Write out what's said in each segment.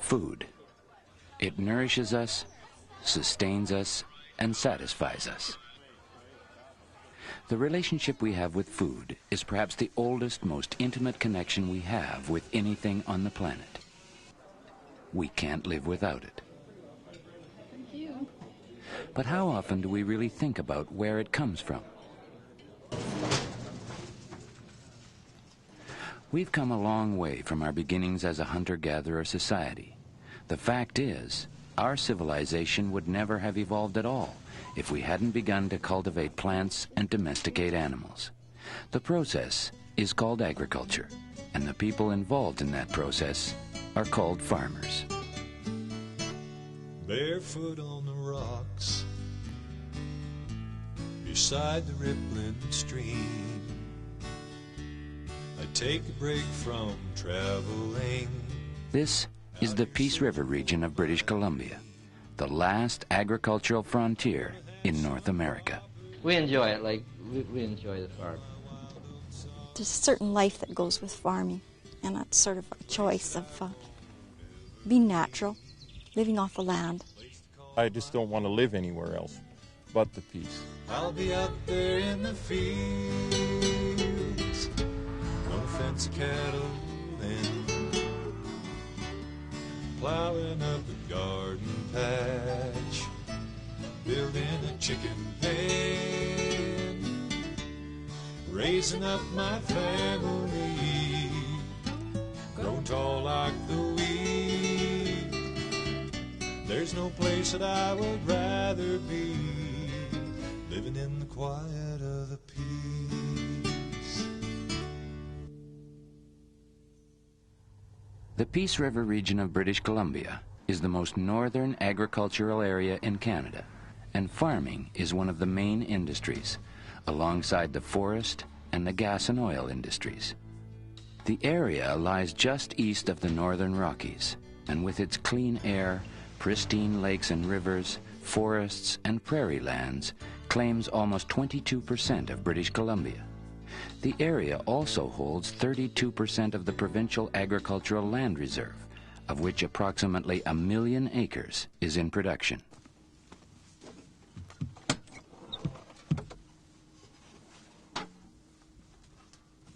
Food. It nourishes us, sustains us, and satisfies us. The relationship we have with food is perhaps the oldest, most intimate connection we have with anything on the planet. We can't live without it. Thank you. But how often do we really think about where it comes from? We've come a long way from our beginnings as a hunter-gatherer society. The fact is, our civilization would never have evolved at all if we hadn't begun to cultivate plants and domesticate animals. The process is called agriculture, and the people involved in that process are called farmers. Barefoot on the rocks beside the rippling stream, I take a break from traveling. This is the Peace River region of British Columbia, the last agricultural frontier in North America. We enjoy it, like we enjoy the farm. There's a certain life that goes with farming, and that's sort of a choice of being natural, living off the land. I just don't want to live anywhere else but the Peace. I'll be out there in the fields, no fancy cattle and plowing up the garden patch, building a chicken pen, raising up my family, grown tall like the weed. There's no place that I would rather be, living in the quiet of the peace. The Peace River region of British Columbia is the most northern agricultural area in Canada, and farming is one of the main industries, alongside the forest and the gas and oil industries. The area lies just east of the Northern Rockies, and with its clean air, pristine lakes and rivers, forests and prairie lands, claims almost 22% of British Columbia. The area also holds 32% of the provincial agricultural land reserve, of which approximately 1 million acres is in production.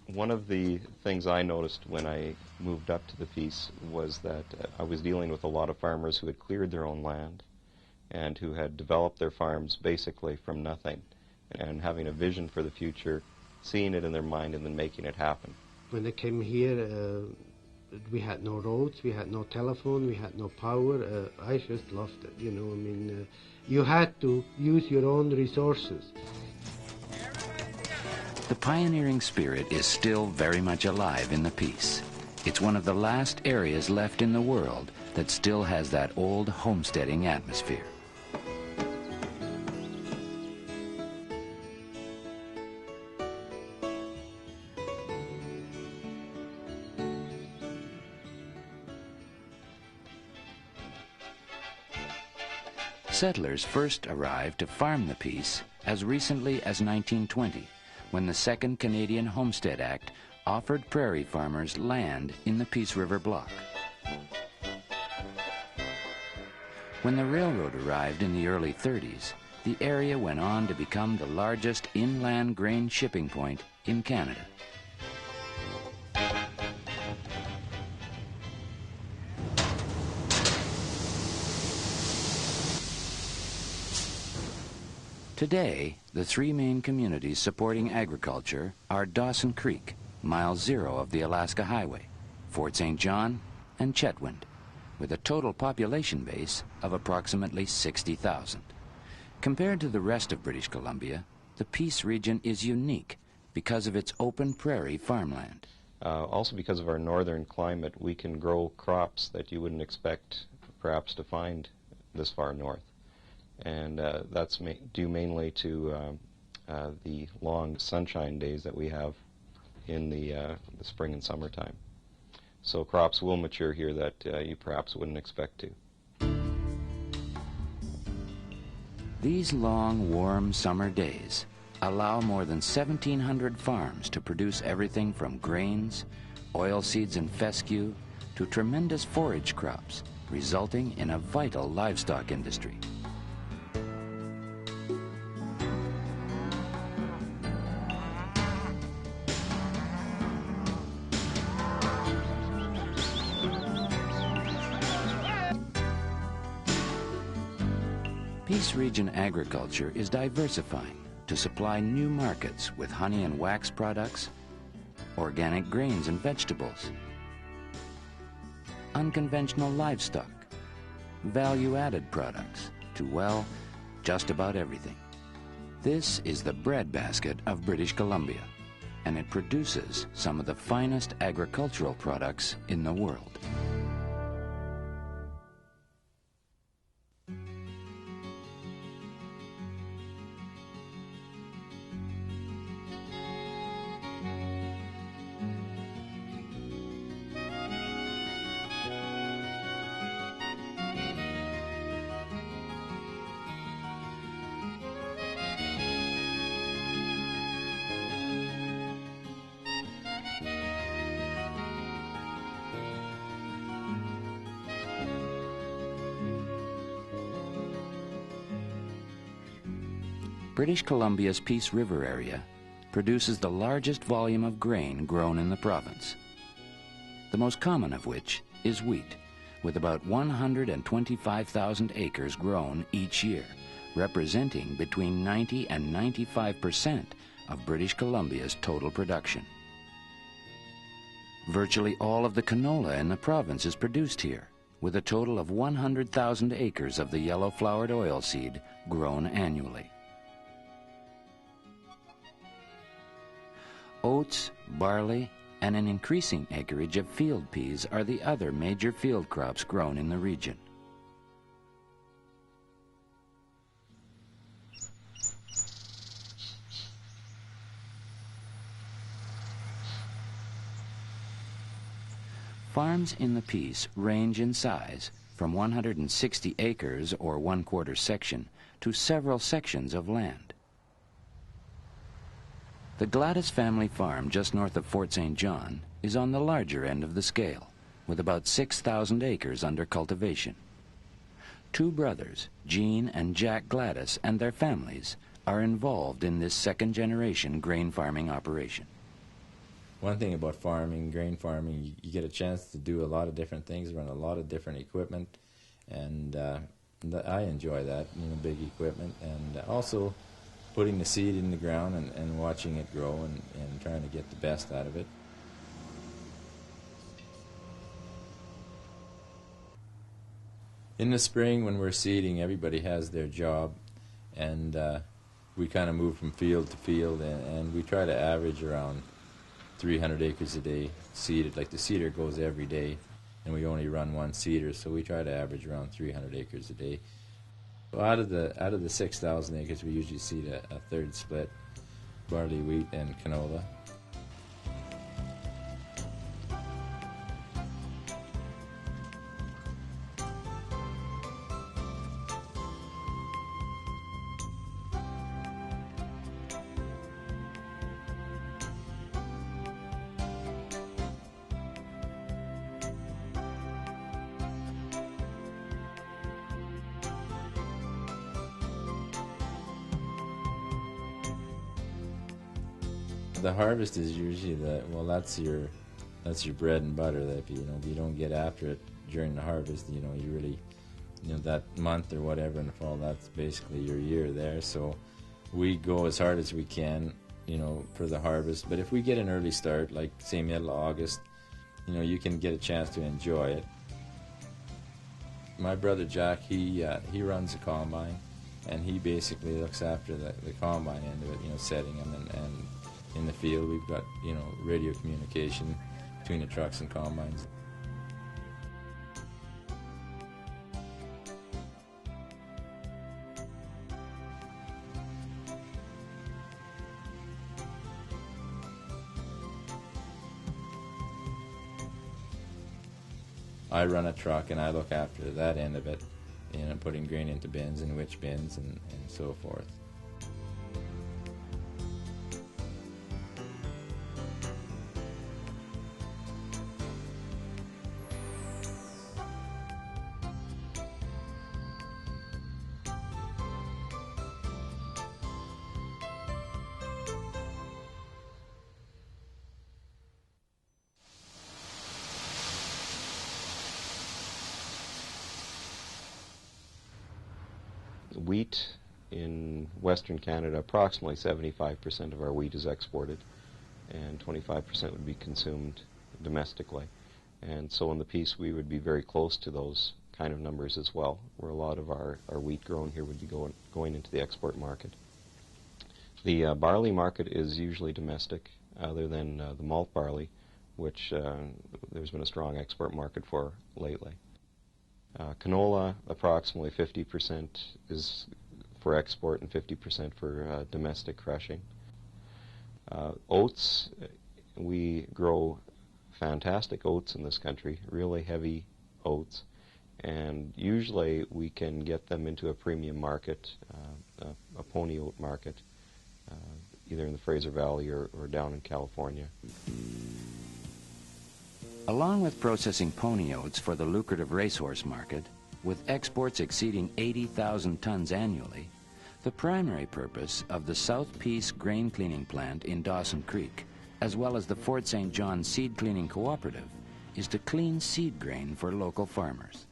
One of the things I noticed when I moved up to the Peace was that I was dealing with a lot of farmers who had cleared their own land and who had developed their farms basically from nothing, and having a vision for the future, seeing it in their mind and then making it happen. When I came here, we had no roads, we had no telephone, we had no power. I just loved it, you know. I mean, you had to use your own resources. The pioneering spirit is still very much alive in the Peace. It's one of the last areas left in the world that still has that old homesteading atmosphere. Settlers first arrived to farm the Peace as recently as 1920, when the Second Canadian Homestead Act offered prairie farmers land in the Peace River Block. When the railroad arrived in the early 30s, the area went on to become the largest inland grain shipping point in Canada. Today, the three main communities supporting agriculture are Dawson Creek, mile 0 of the Alaska Highway, Fort St. John, and Chetwynd, with a total population base of approximately 60,000. Compared to the rest of British Columbia, the Peace region is unique because of its open prairie farmland. Also because of our northern climate, we can grow crops that you wouldn't expect perhaps to find this far north. And that's due mainly to the long sunshine days that we have in the spring and summertime. So crops will mature here that you perhaps wouldn't expect to. These long, warm summer days allow more than 1,700 farms to produce everything from grains, oilseeds and fescue, to tremendous forage crops, resulting in a vital livestock industry. Peace Region agriculture is diversifying to supply new markets with honey and wax products, organic grains and vegetables, unconventional livestock, value-added products to, well, just about everything. This is the breadbasket of British Columbia, and it produces some of the finest agricultural products in the world. British Columbia's Peace River area produces the largest volume of grain grown in the province, the most common of which is wheat, with about 125,000 acres grown each year, representing between 90 and 95% of British Columbia's total production. Virtually all of the canola in the province is produced here, with a total of 100,000 acres of the yellow-flowered oilseed grown annually. Oats, barley, and an increasing acreage of field peas are the other major field crops grown in the region. Farms in the Peace range in size from 160 acres or 1/4 section to several sections of land. The Gladys family farm just north of Fort St. John is on the larger end of the scale, with about 6,000 acres under cultivation. Two brothers, Gene and Jack Gladys, and their families are involved in this second-generation grain farming operation. One thing about farming, grain farming, you get a chance to do a lot of different things, run a lot of different equipment, and I enjoy that, big equipment, and also putting the seed in the ground and watching it grow and trying to get the best out of it. In the spring when we're seeding, everybody has their job, and we kind of move from field to field, and we try to average around 300 acres a day seeded. Like the seeder goes every day, and we only run one seeder, so we try to average around 300 acres a day. So out of the 6,000 acres, we usually seed a third split, barley, wheat, and canola. The harvest is usually that's your bread and butter. That if you don't get after it during the harvest, you really that month or whatever in the fall, that's basically your year there. So we go as hard as we can, for the harvest. But if we get an early start, like say middle of August, you can get a chance to enjoy it. My brother Jack, he runs the combine, and he basically looks after the combine end of it, setting them and in the field. We've got, radio communication between the trucks and combines. I run a truck and I look after that end of it, putting grain into bins and which bins and so forth. Wheat in Western Canada, approximately 75% of our wheat is exported, and 25% would be consumed domestically. And so in the piece we would be very close to those kind of numbers as well, where a lot of our wheat grown here would be going into the export market. The barley market is usually domestic, other than the malt barley, which there's been a strong export market for lately. Canola, approximately 50% is for export and 50% for domestic crushing. Oats, we grow fantastic oats in this country, really heavy oats, and usually we can get them into a premium market, a pony oat market, either in the Fraser Valley or down in California. Along with processing pony oats for the lucrative racehorse market, with exports exceeding 80,000 tons annually, the primary purpose of the South Peace grain cleaning plant in Dawson Creek, as well as the Fort St. John Seed Cleaning Cooperative, is to clean seed grain for local farmers.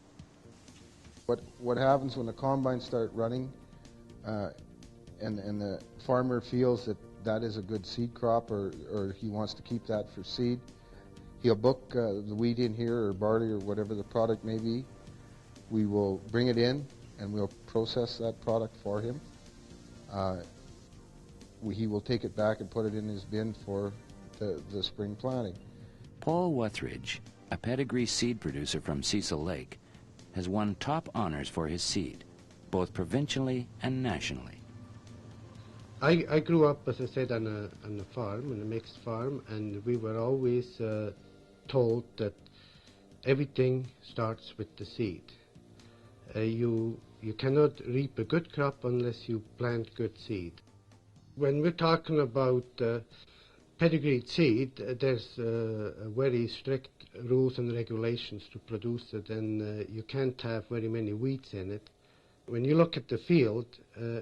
What happens when the combines start running and the farmer feels that that is a good seed crop, or he wants to keep that for seed, he'll book the wheat in here, or barley, or whatever the product may be. We will bring it in and we'll process that product for him. He will take it back and put it in his bin for the spring planting. Paul Wuthridge, a pedigree seed producer from Cecil Lake, has won top honors for his seed, both provincially and nationally. I grew up, as I said, on a farm, on a mixed farm, and we were always told that everything starts with the seed. You cannot reap a good crop unless you plant good seed. When we're talking about pedigreed seed, there's very strict rules and regulations to produce it, and you can't have very many weeds in it. When you look at the field,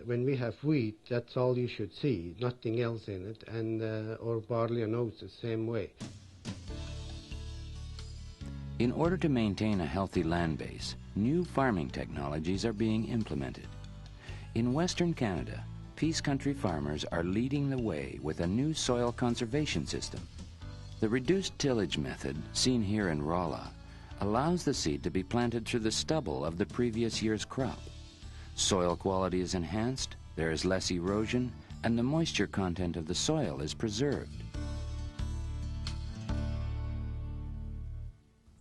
when we have wheat, that's all you should see, nothing else in it, and or barley and oats the same way. In order to maintain a healthy land base, new farming technologies are being implemented. In Western Canada, Peace Country farmers are leading the way with a new soil conservation system. The reduced tillage method, seen here in Rolla, allows the seed to be planted through the stubble of the previous year's crop. Soil quality is enhanced, there is less erosion, and the moisture content of the soil is preserved.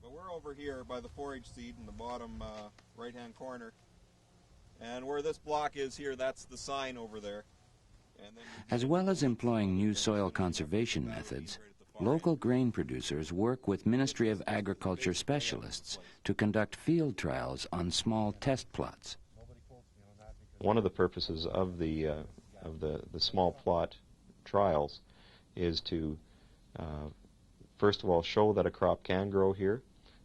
Well, we're over here by the forage seed in the bottom right-hand corner. And where this block is here, that's the sign over there. And then as well as employing new soil conservation methods, local grain producers work with Ministry of Agriculture specialists to conduct field trials on small test plots. One of the purposes of the small plot trials is to first of all show that a crop can grow here,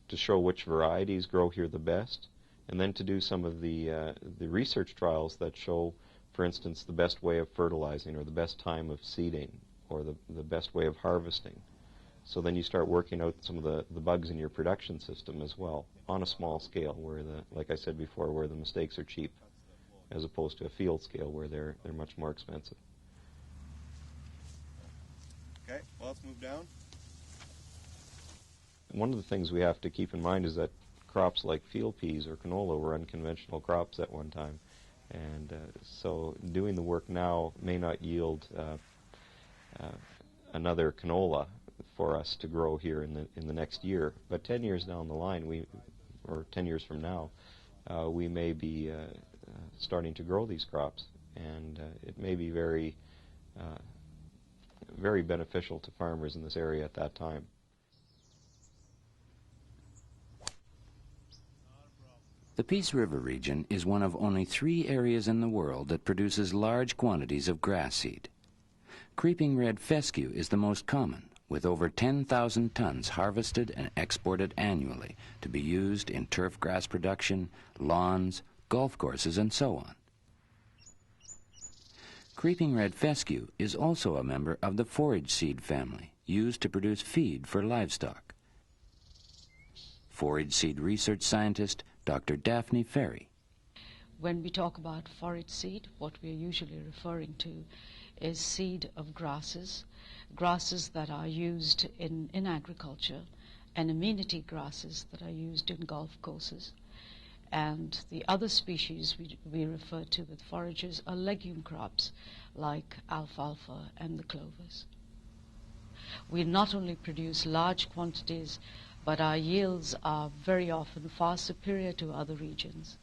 to show which varieties grow here the best, and then to do some of the research trials that show, for instance, the best way of fertilizing, or the best time of seeding, or the best way of harvesting. So then you start working out some of the bugs in your production system as well, on a small scale, where like I said before, where the mistakes are cheap, as opposed to a field scale where they're much more expensive. okay, well, let's move down. One of the things we have to keep in mind is that crops like field peas or canola were unconventional crops at one time, and so doing the work now may not yield another canola for us to grow here in the next year. But 10 years down the line, or 10 years from now, we may be starting to grow these crops, and it may be very, very beneficial to farmers in this area at that time. The Peace River region is one of only 3 areas in the world that produces large quantities of grass seed. Creeping red fescue is the most common, with over 10,000 tons harvested and exported annually to be used in turf grass production, lawns, golf courses, and so on. Creeping red fescue is also a member of the forage seed family, used to produce feed for livestock. Forage seed research scientist Dr. Daphne Ferry. When we talk about forage seed, what we're usually referring to is seed of grasses that are used in agriculture, and amenity grasses that are used in golf courses. And the other species we refer to with forages are legume crops like alfalfa and the clovers. We not only produce large quantities, but our yields are very often far superior to other regions.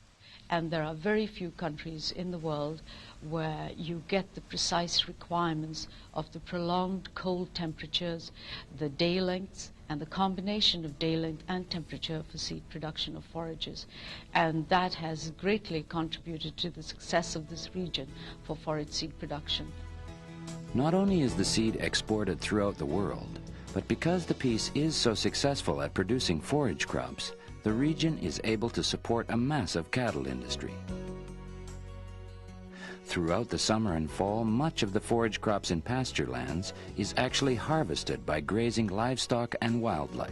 And there are very few countries in the world where you get the precise requirements of the prolonged cold temperatures, the day lengths, and the combination of day length and temperature for seed production of forages. And that has greatly contributed to the success of this region for forage seed production. Not only is the seed exported throughout the world, but because the Peace is so successful at producing forage crops, the region is able to support a massive cattle industry. Throughout the summer and fall, much of the forage crops in pasture lands is actually harvested by grazing livestock and wildlife.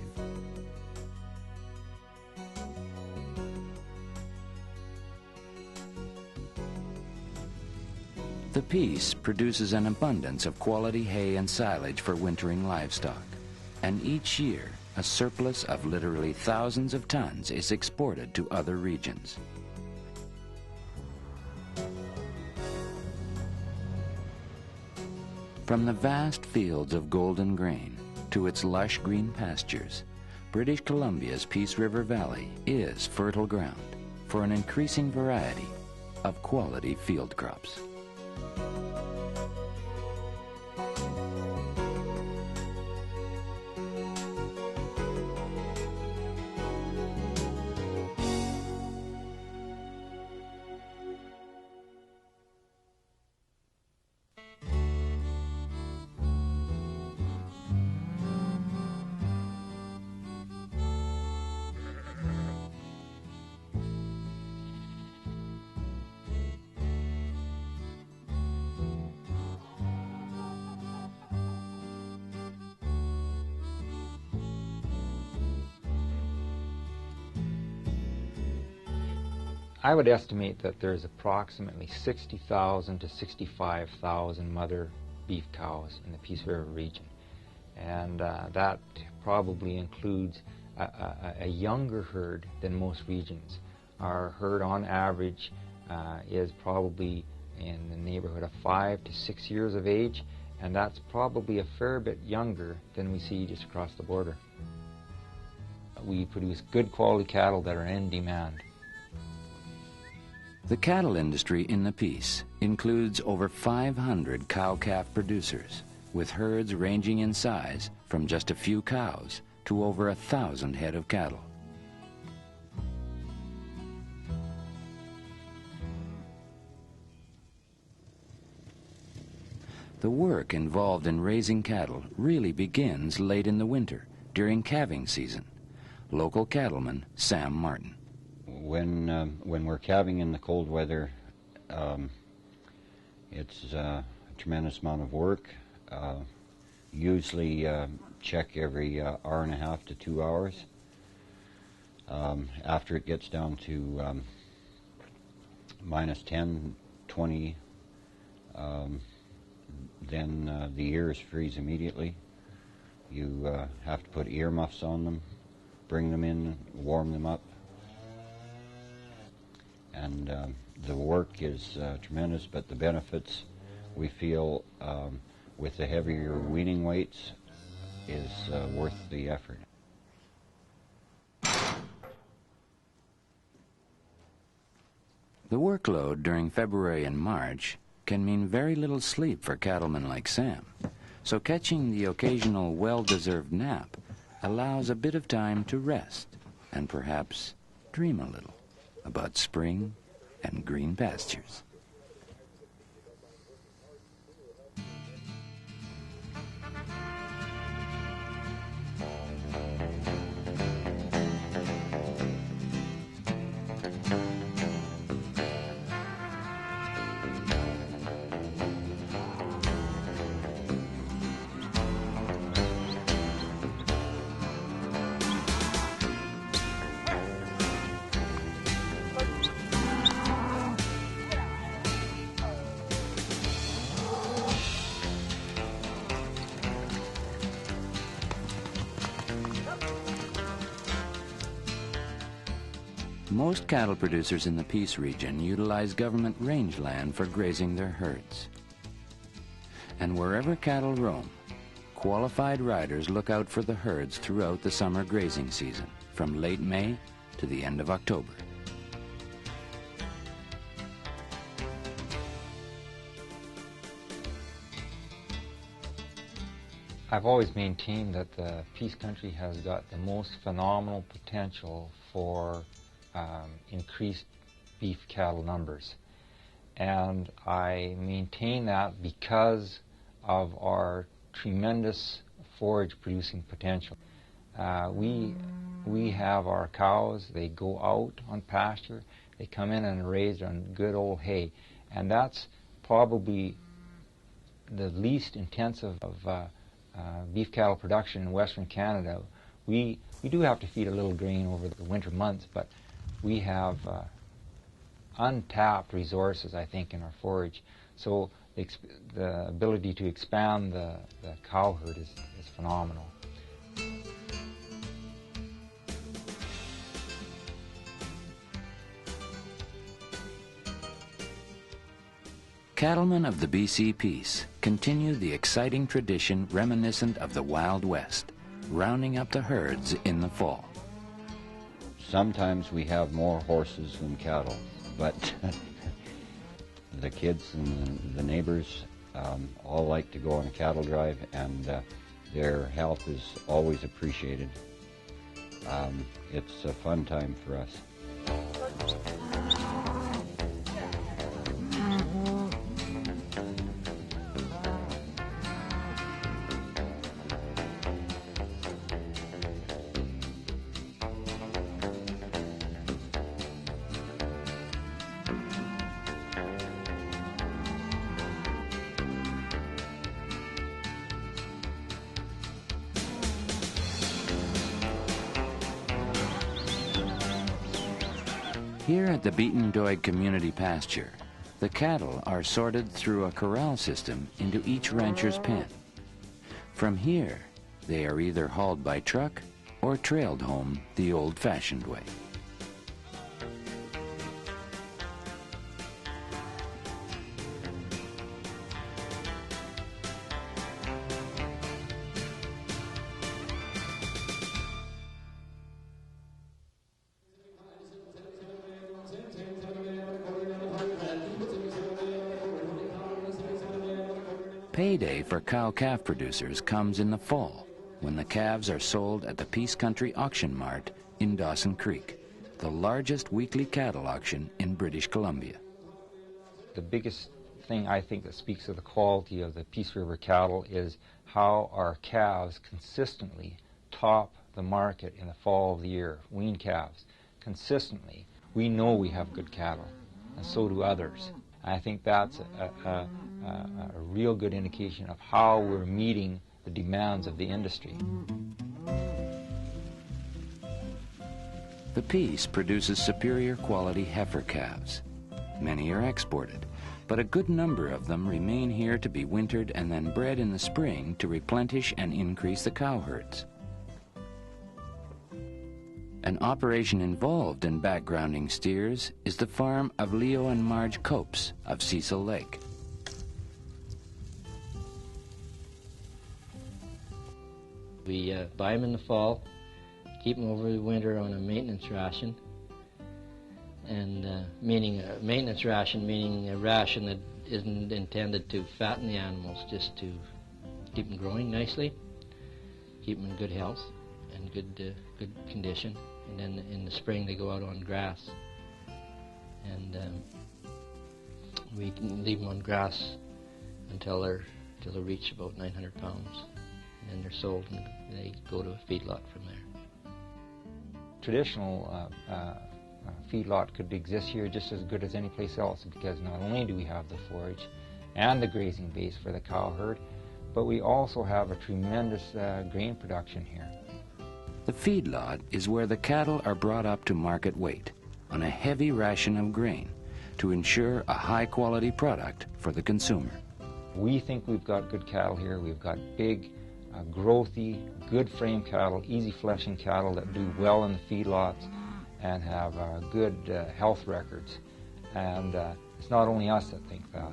The Peace produces an abundance of quality hay and silage for wintering livestock, and each year a surplus of literally thousands of tons is exported to other regions. From the vast fields of golden grain to its lush green pastures, British Columbia's Peace River Valley is fertile ground for an increasing variety of quality field crops. I would estimate that there's approximately 60,000 to 65,000 mother beef cows in the Peace River region. And that probably includes a younger herd than most regions. Our herd on average is probably in the neighborhood of 5 to 6 years of age, and that's probably a fair bit younger than we see just across the border. We produce good quality cattle that are in demand. The cattle industry in the Peace includes over 500 cow-calf producers, with herds ranging in size from just a few cows to over 1,000 head of cattle. The work involved in raising cattle really begins late in the winter, during calving season. Local cattleman Sam Martin. When we're calving in the cold weather, it's a tremendous amount of work. Usually check every hour and a half to 2 hours. After it gets down to minus 10, 20, then the ears freeze immediately. You have to put earmuffs on them, bring them in, warm them up. And the work is tremendous, but the benefits we feel with the heavier weaning weights is worth the effort. The workload during February and March can mean very little sleep for cattlemen like Sam, so catching the occasional well-deserved nap allows a bit of time to rest and perhaps dream a little about spring and green pastures. Most cattle producers in the Peace region utilize government rangeland for grazing their herds. And wherever cattle roam, qualified riders look out for the herds throughout the summer grazing season, from late May to the end of October. I've always maintained that the Peace Country has got the most phenomenal potential for increased beef cattle numbers. And I maintain that because of our tremendous forage producing potential. We have our cows, they go out on pasture, they come in and raise on good old hay. And that's probably the least intensive of beef cattle production in Western Canada. We do have to feed a little grain over the winter months, but we have untapped resources, I think, in our forage. So the ability to expand the cow herd is phenomenal. Cattlemen of the BC Peace continue the exciting tradition reminiscent of the Wild West, rounding up the herds in the fall. Sometimes we have more horses than cattle, but the kids and the neighbors all like to go on a cattle drive, and their help is always appreciated. It's a fun time for us. Here at the Beaten Doig Community Pasture, the cattle are sorted through a corral system into each rancher's pen. From here, they are either hauled by truck or trailed home the old-fashioned way. Payday for cow-calf producers comes in the fall, when the calves are sold at the Peace Country Auction Mart in Dawson Creek, the largest weekly cattle auction in British Columbia. The biggest thing I think that speaks of the quality of the Peace River cattle is how our calves consistently top the market in the fall of the year, weaned calves. Consistently, we know we have good cattle, and so do others. I think that's a real good indication of how we're meeting the demands of the industry. The Peace produces superior quality heifer calves. Many are exported, but a good number of them remain here to be wintered and then bred in the spring to replenish and increase the cow herds. An operation involved in backgrounding steers is the farm of Leo and Marge Copes of Cecil Lake. We buy them in the fall, keep them over the winter on a maintenance ration, and meaning a maintenance ration, meaning a ration that isn't intended to fatten the animals, just to keep them growing nicely, keep them in good health and good condition. And then in the spring they go out on grass, and we can leave them on grass until they reach about 900 pounds, and then they're sold and they go to a feedlot from there. Traditional feedlot could exist here just as good as any place else, because not only do we have the forage and the grazing base for the cow herd, but we also have a tremendous grain production here. The feedlot is where the cattle are brought up to market weight on a heavy ration of grain to ensure a high-quality product for the consumer. We think we've got good cattle here. We've got big, growthy, good frame cattle, easy fleshing cattle that do well in the feedlots. and have good health records. And it's not only us that think that.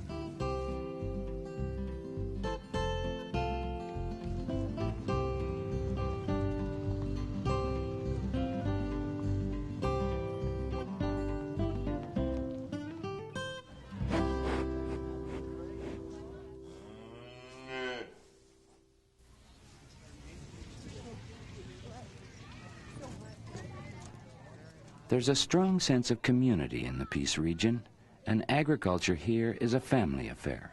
There's a strong sense of community in the Peace region, and agriculture here is a family affair.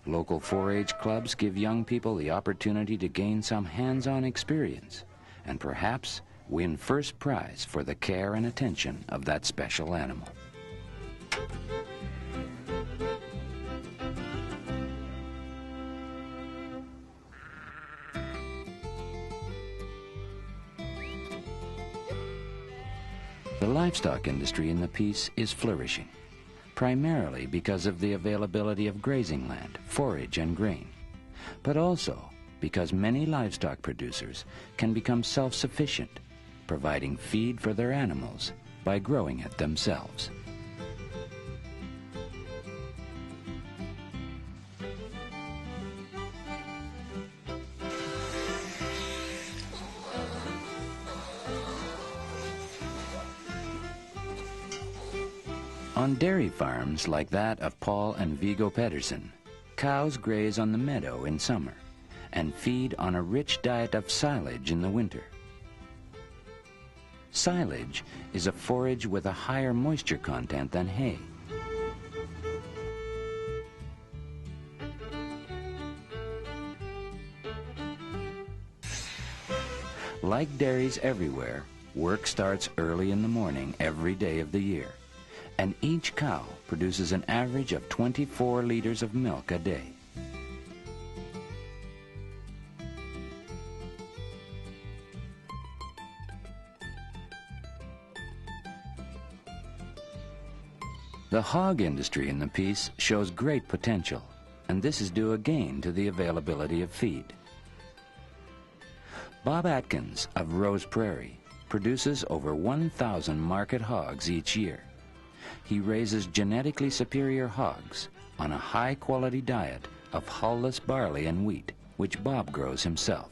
Local 4-H clubs give young people the opportunity to gain some hands-on experience and perhaps win first prize for the care and attention of that special animal. The livestock industry in the Peace is flourishing, primarily because of the availability of grazing land, forage, and grain, but also because many livestock producers can become self-sufficient, providing feed for their animals by growing it themselves. On dairy farms like that of Paul and Viggo Pedersen, cows graze on the meadow in summer and feed on a rich diet of silage in the winter. Silage is a forage with a higher moisture content than hay. Like dairies everywhere, work starts early in the morning every day of the year, and each cow produces an average of 24 liters of milk a day. The hog industry in the Peace shows great potential, and this is due again to the availability of feed. Bob Atkins of Rose Prairie produces over 1,000 market hogs each year. He raises genetically superior hogs on a high-quality diet of hull-less barley and wheat, which Bob grows himself.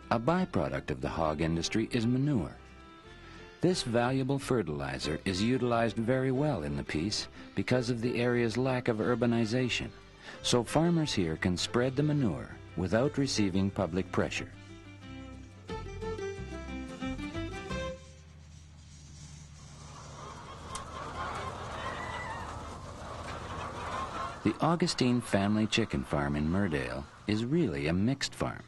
A byproduct of the hog industry is manure. This valuable fertilizer is utilized very well in the Peace because of the area's lack of urbanization, so farmers here can spread the manure without receiving public pressure. The Augustine family chicken farm in Murdale is really a mixed farm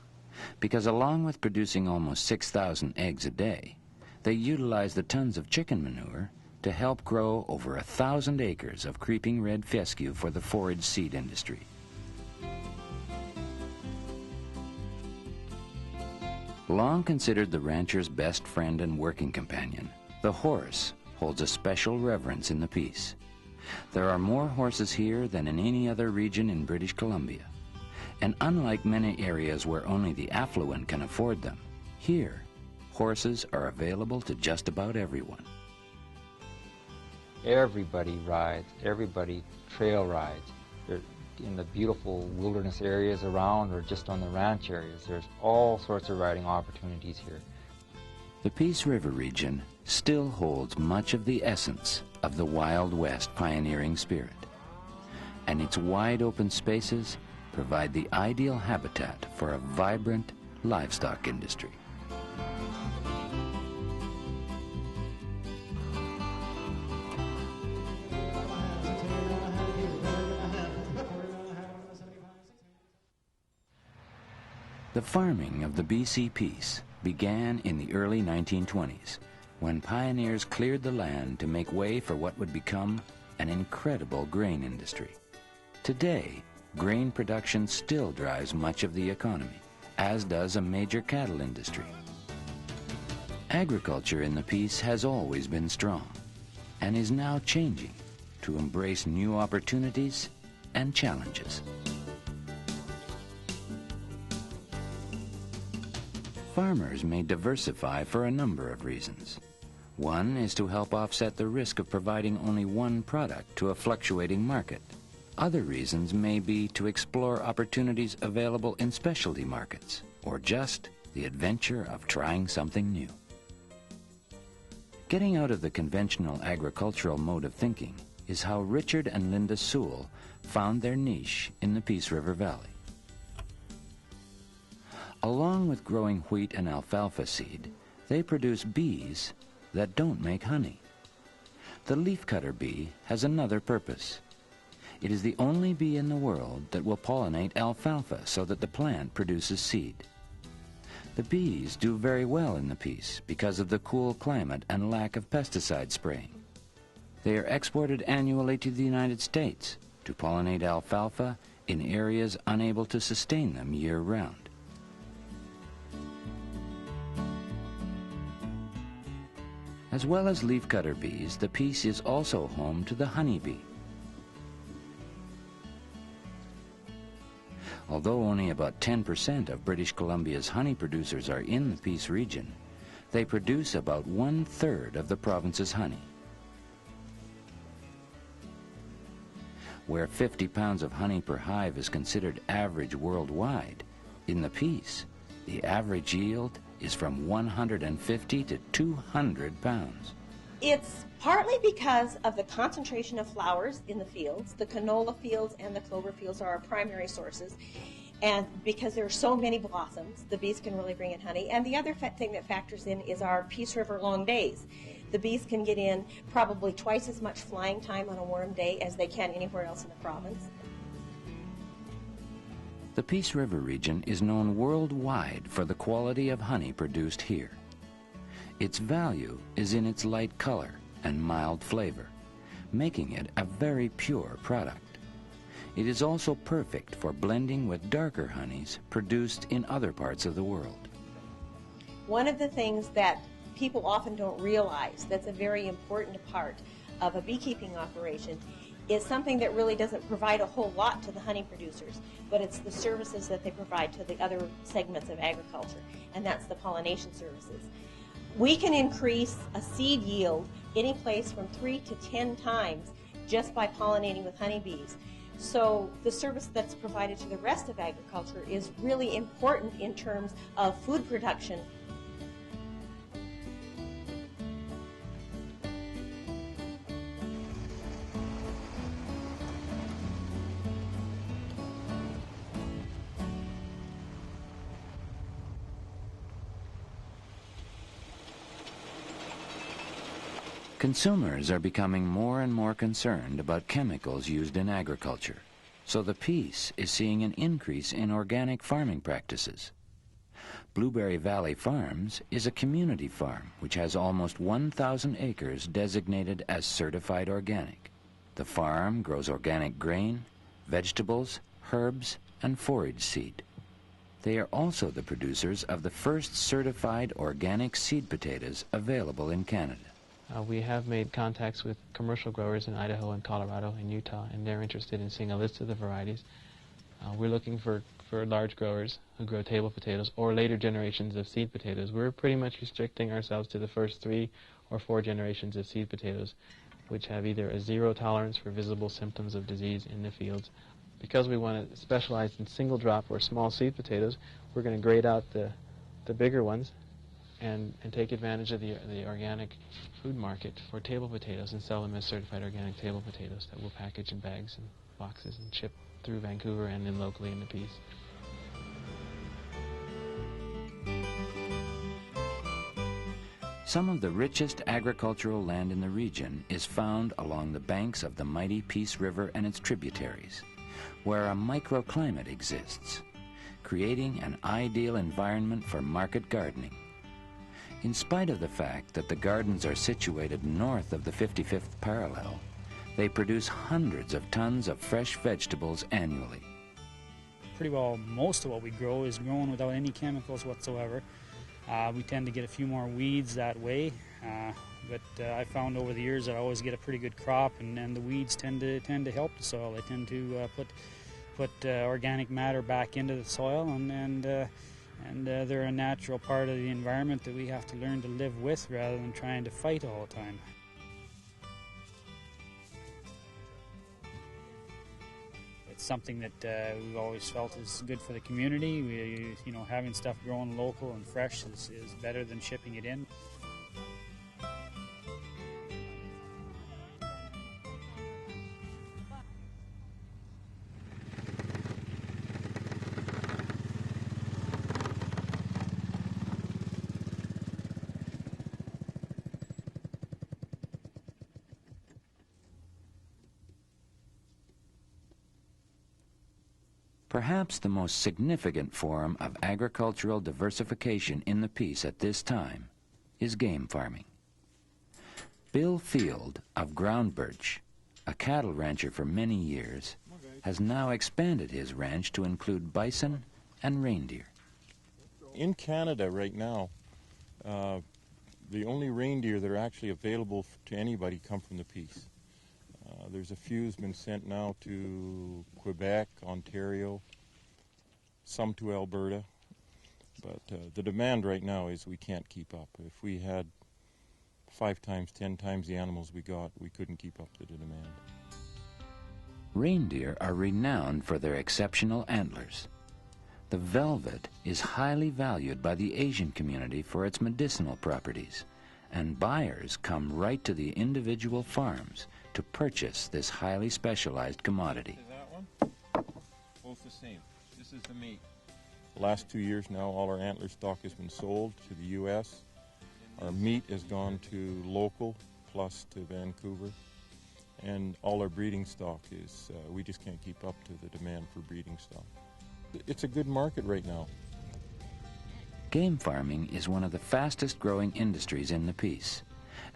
because along with producing almost 6,000 eggs a day, they utilize the tons of chicken manure to help grow over 1,000 acres of creeping red fescue for the forage seed industry. Long considered the rancher's best friend and working companion, the horse holds a special reverence in the Peace. There are more horses here than in any other region in British Columbia. And unlike many areas where only the affluent can afford them, here, horses are available to just about everyone. Everybody rides, everybody trail rides. They're in the beautiful wilderness areas around or just on the ranch areas. There's all sorts of riding opportunities here. The Peace River region still holds much of the essence of the Wild West pioneering spirit, and its wide open spaces provide the ideal habitat for a vibrant livestock industry. The farming of the BC Peace began in the early 1920s, when pioneers cleared the land to make way for what would become an incredible grain industry. Today, grain production still drives much of the economy, as does a major cattle industry. Agriculture in the Peace has always been strong, and is now changing to embrace new opportunities and challenges. Farmers may diversify for a number of reasons. One is to help offset the risk of providing only one product to a fluctuating market. Other reasons may be to explore opportunities available in specialty markets, or just the adventure of trying something new. Getting out of the conventional agricultural mode of thinking is how Richard and Linda Sewell found their niche in the Peace River Valley. Along with growing wheat and alfalfa seed, they produce bees that don't make honey. The leafcutter bee has another purpose. It is the only bee in the world that will pollinate alfalfa so that the plant produces seed. The bees do very well in the Peace because of the cool climate and lack of pesticide spraying. They are exported annually to the United States to pollinate alfalfa in areas unable to sustain them year-round. As well as leafcutter bees, the Peace is also home to the honeybee. Although only about 10% of British Columbia's honey producers are in the Peace region, they produce about 1/3 of the province's honey. Where 50 pounds of honey per hive is considered average worldwide, in the Peace, the average yield is from 150 to 200 pounds. It's partly because of the concentration of flowers in the fields. The canola fields and the clover fields are our primary sources. And because there are so many blossoms, the bees can really bring in honey. And the other thing that factors in is our Peace River long days. The bees can get in probably twice as much flying time on a warm day as they can anywhere else in the province. The Peace River region is known worldwide for the quality of honey produced here. Its value is in its light color and mild flavor, making it a very pure product. It is also perfect for blending with darker honeys produced in other parts of the world. One of the things that people often don't realize that's a very important part of a beekeeping operation is something that really doesn't provide a whole lot to the honey producers, but it's the services that they provide to the other segments of agriculture, and that's the pollination services. We can increase a seed yield any place from 3 to 10 times just by pollinating with honeybees. So the service that's provided to the rest of agriculture is really important in terms of food production. Consumers are becoming more and more concerned about chemicals used in agriculture, so the Peace is seeing an increase in organic farming practices. Blueberry Valley Farms is a community farm which has almost 1,000 acres designated as certified organic. The farm grows organic grain, vegetables, herbs, and forage seed. They are also the producers of the first certified organic seed potatoes available in Canada. We have made contacts with commercial growers in Idaho and Colorado and Utah, and they're interested in seeing a list of the varieties. We're looking for large growers who grow table potatoes or later generations of seed potatoes. We're pretty much restricting ourselves to the first 3 or 4 generations of seed potatoes, which have either a 0 tolerance for visible symptoms of disease in the fields. Because we want to specialize in single drop or small seed potatoes, we're going to grade out the bigger ones and take advantage of the organic food market for table potatoes and sell them as certified organic table potatoes that we'll package in bags and boxes and ship through Vancouver and then locally in the Peace. Some of the richest agricultural land in the region is found along the banks of the mighty Peace River and its tributaries, where a microclimate exists, creating an ideal environment for market gardening. In spite of the fact that the gardens are situated north of the 55th parallel, they produce hundreds of tons of fresh vegetables annually. Pretty well most of what we grow is grown without any chemicals whatsoever. We tend to get a few more weeds that way, but I found over the years that I always get a pretty good crop, and the weeds tend to help the soil. They tend to put organic matter back into the soil, and And they're a natural part of the environment that we have to learn to live with rather than trying to fight all the time. It's something that we've always felt is good for the community. You know, having stuff grown local and fresh is better than shipping it in. Perhaps the most significant form of agricultural diversification in the Peace at this time is game farming. Bill Field of Ground Birch, a cattle rancher for many years, has now expanded his ranch to include bison and reindeer. In Canada right now, the only reindeer that are actually available to anybody come from the Peace. There's a few who's been sent now to Quebec, Ontario, some to Alberta, but the demand right now is we can't keep up. If we had 5 times, 10 times the animals we got, we couldn't keep up to the demand. Reindeer are renowned for their exceptional antlers. The velvet is highly valued by the Asian community for its medicinal properties, and buyers come right to the individual farms to purchase this highly specialized commodity. Is that one? Both the same. This is the meat. The last 2 years now, all our antler stock has been sold to the U.S. Our meat has gone to local, plus to Vancouver. And all our breeding stock is, we just can't keep up to the demand for breeding stock. It's a good market right now. Game farming is one of the fastest growing industries in the Peace,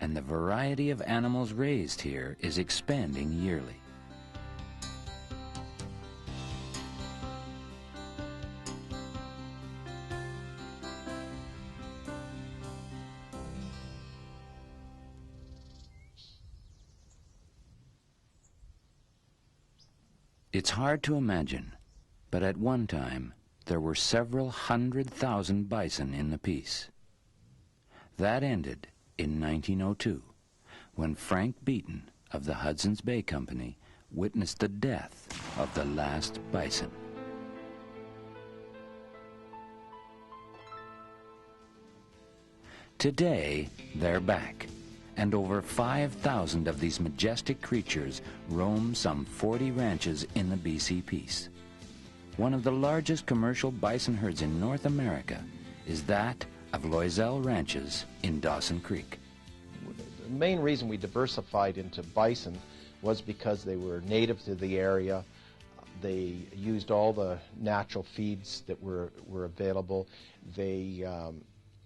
and the variety of animals raised here is expanding yearly. It's hard to imagine, but at one time there were several 100,000 bison in the Peace. That ended in 1902, when Frank Beaton of the Hudson's Bay Company witnessed the death of the last bison. Today, they're back, and over 5,000 of these majestic creatures roam some 40 ranches in the BC Peace. One of the largest commercial bison herds in North America is that of Loisel Ranches in Dawson Creek. The main reason we diversified into bison was because they were native to the area. They used all the natural feeds that were available. They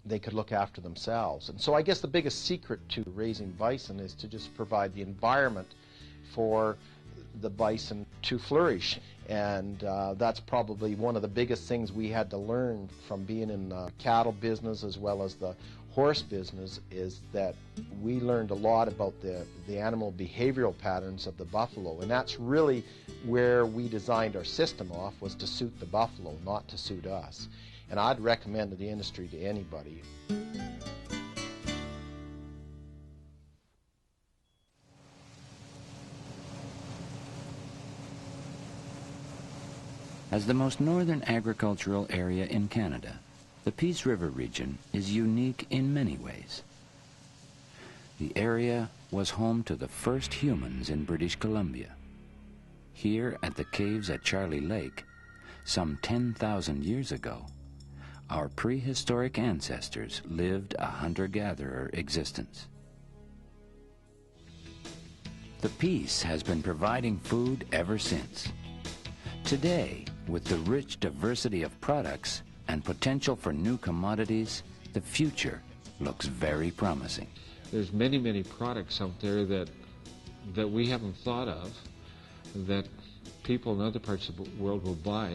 could look after themselves. And so I guess the biggest secret to raising bison is to just provide the environment for the bison to flourish. And that's probably one of the biggest things we had to learn from being in the cattle business as well as the horse business, is that we learned a lot about the animal behavioral patterns of the buffalo. And that's really where we designed our system off, was to suit the buffalo, not to suit us. And I'd recommend the industry to anybody. As the most northern agricultural area in Canada, the Peace River region is unique in many ways. The area was home to the first humans in British Columbia. Here at the caves at Charlie Lake, some 10,000 years ago, our prehistoric ancestors lived a hunter-gatherer existence. The Peace has been providing food ever since. Today, with the rich diversity of products and potential for new commodities, the future looks very promising. There's many, many products out there that we haven't thought of, that people in other parts of the world will buy,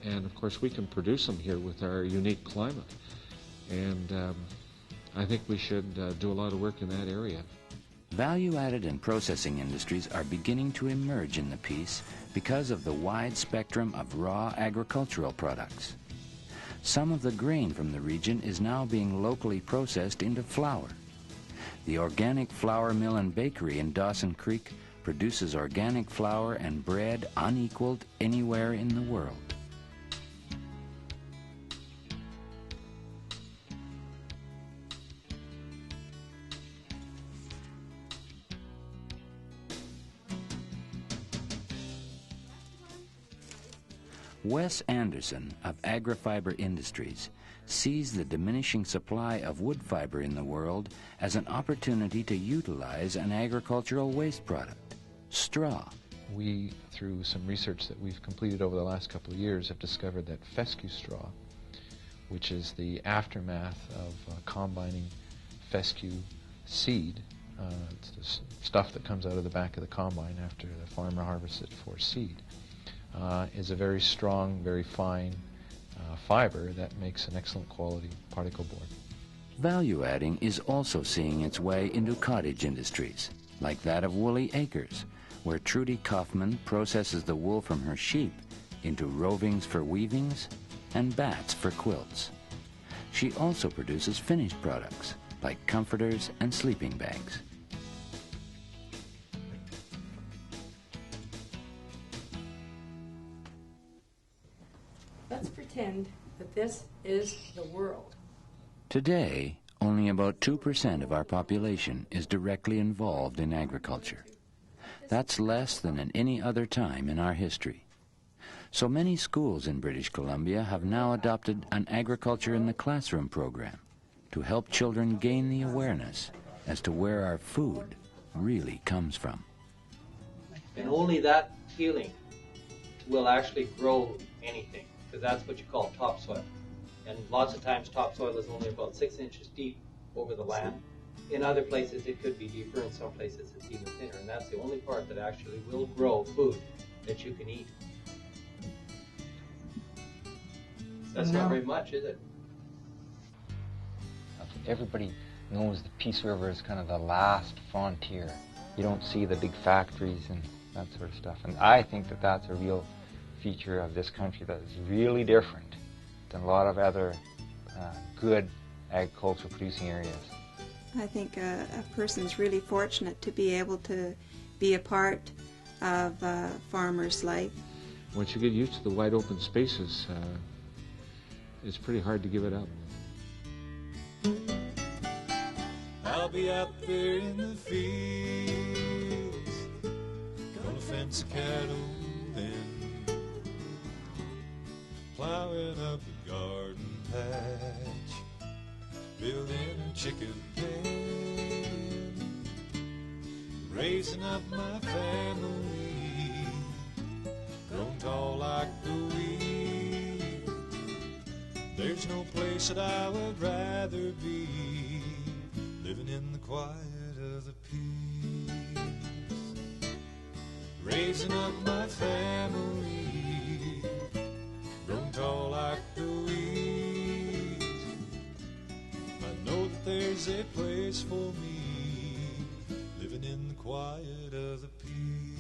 and of course we can produce them here with our unique climate. And I think we should do a lot of work in that area. Value-added and processing industries are beginning to emerge in the Peace because of the wide spectrum of raw agricultural products. Some of the grain from the region is now being locally processed into flour. The Organic Flour Mill and Bakery in Dawson Creek produces organic flour and bread unequaled anywhere in the world. Wes Anderson of Agrifiber Industries sees the diminishing supply of wood fiber in the world as an opportunity to utilize an agricultural waste product, straw. We, through some research that we've completed over the last couple of years, have discovered that fescue straw, which is the aftermath of combining fescue seed, it's the stuff that comes out of the back of the combine after the farmer harvests it for seed, is a very strong, very fine fiber that makes an excellent quality particle board. Value adding is also seeing its way into cottage industries, like that of Woolly Acres, where Trudy Kaufman processes the wool from her sheep into rovings for weavings and bats for quilts. She also produces finished products, like comforters and sleeping bags. Let's pretend that this is the world. Today, only about 2% of our population is directly involved in agriculture. That's less than at any other time in our history. So many schools in British Columbia have now adopted an agriculture in the classroom program to help children gain the awareness as to where our food really comes from. And only that feeling will actually grow anything, because that's what you call topsoil. And lots of times topsoil is only about 6 inches deep over the land. In other places it could be deeper, in some places it's even thinner, and that's the only part that actually will grow food that you can eat. That's not very much, is it? Everybody knows the Peace River is kind of the last frontier. You don't see the big factories and that sort of stuff. And I think that that's a real feature of this country that is really different than a lot of other good agricultural producing areas. I think a person's really fortunate to be able to be a part of a farmer's life. Once you get used to the wide open spaces, it's pretty hard to give it up. I'll be out there in the fields, gonna fence the cattle then, plowing up the garden patch, building a chicken pen, raising up my family, grown tall like the weed. There's no place that I would rather be, living in the quiet of the peace, raising up my family, grown tall like the weeds. I know that there's a place for me, living in the quiet of the peace.